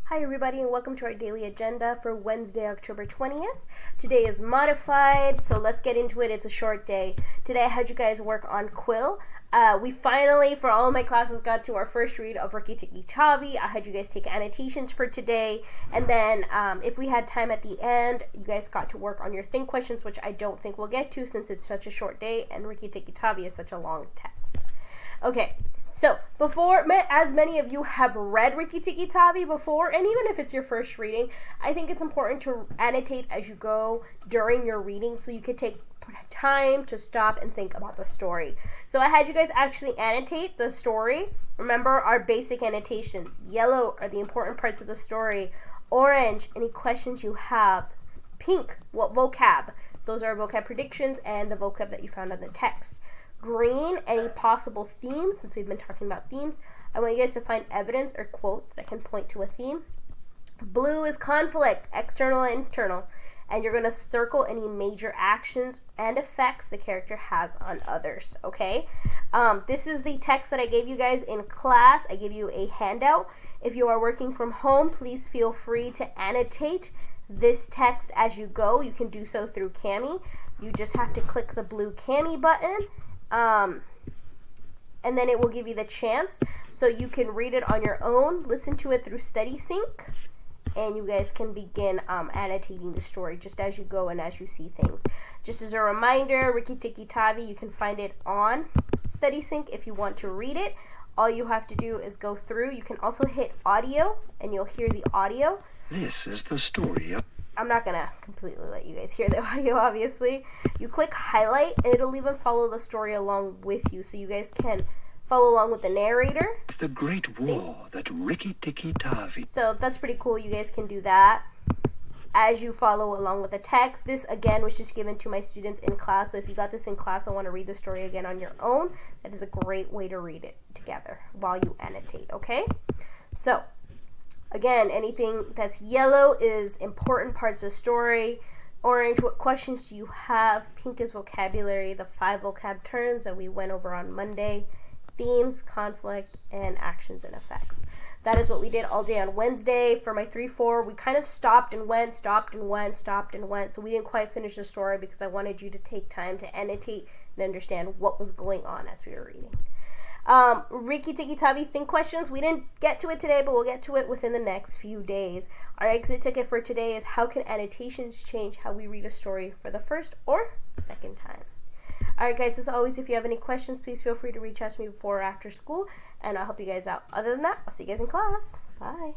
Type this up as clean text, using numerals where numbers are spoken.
Hi everybody and welcome to our daily agenda for Wednesday, October 20th. Today is modified, so let's get into it. It's a short day. Today I had you guys work on Quill. We finally, for all of my classes, got to our first read of Rikki Tikki Tavi. I had you guys take annotations for today, and then if we had time at the end, you guys got to work on your think questions, which I don't think we'll get to since it's such a short day and Rikki Tikki Tavi is such a long text. Okay. So, as many of you have read Rikki Tikki Tavi before, and even if it's your first reading, I think it's important to annotate as you go during your reading so you can take time to stop and think about the story. So I had you guys actually annotate the story. Remember our basic annotations. Yellow are the important parts of the story. Orange, any questions you have. Pink, what vocab? Those are vocab predictions and the vocab that you found on the text. Green, any possible themes, since we've been talking about themes. I want you guys to find evidence or quotes that can point to a theme. Blue is conflict, external and internal, and you're going to circle any major actions and effects the character has on others, okay? This is the text that I gave you guys in class. I gave you a handout. If you are working from home, please feel free to annotate this text as you go. You can do so through Cami. You just have to click the blue Cami button. And then it will give you the chance so you can read it on your own, listen to it through StudySync, and you guys can begin annotating the story just as you go and as you see things. Just as a reminder, Rikki Tikki Tavi, you can find it on StudySync if you want to read it. All you have to do is go through. You can also hit audio, and you'll hear the audio. This is the story of... I'm not going to completely let you guys hear the audio, obviously. You click highlight, and it'll even follow the story along with you, so you guys can follow along with the narrator. The Great War that Rikki Tikki Tavi... So that's pretty cool. You guys can do that as you follow along with the text. This, again, was just given to my students in class, so if you got this in class and want to read the story again on your own, that is a great way to read it together while you annotate, okay? So... again, anything that's yellow is important parts of the story. Orange, what questions do you have? Pink is vocabulary, the 5 vocab terms that we went over on Monday. Themes, conflict, and actions and effects. That is what we did all day on Wednesday. For my 3-4, we kind of stopped and went, so we didn't quite finish the story because I wanted you to take time to annotate and understand what was going on as we were reading. Rikki Tikki Tavi think questions. We didn't get to it today, but we'll get to it within the next few days. Our exit ticket for today is how can annotations change how we read a story for the first or second time. Alright guys, as always, if you have any questions, please feel free to reach out to me before or after school, and I'll help you guys out. Other than that, I'll see you guys in class. Bye.